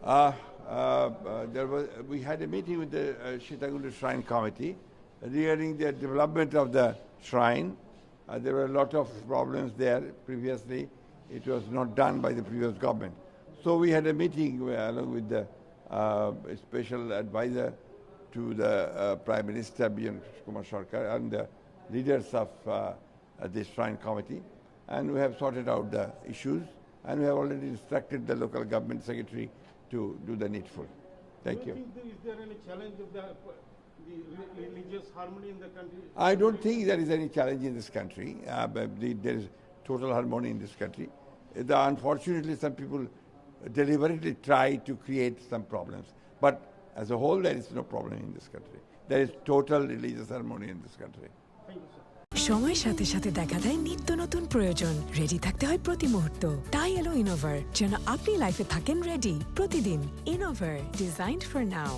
We had a meeting with the Sitagundu Shrine Committee regarding the development of the shrine. There were a lot of problems there previously. It was not done by the previous government. So we had a meeting along with the special advisor to the Prime Minister Biren Kumar Sarkar and the leaders of this shrine committee, and we have sorted out the issues, and we have already instructed the local government secretary to do the needful. Thank you. Is there any challenge of the religious harmony in the country? I don't think there is any challenge in this country. There is total harmony in this country. Unfortunately, some people deliberately try to create some problems. But as a whole, there is no problem in this country. There is total religious harmony in this country. Thank you, sir. সময়ের সাথে সাথে দেখা দেয় নিত্য নতুন প্রয়োজন। Ready থাকতে হয় প্রতি মুহূর্ত। তাই এলো ইনোভার, যেন আপনি লাইফে থাকেন রেডি প্রতিদিন। Innova, designed for now.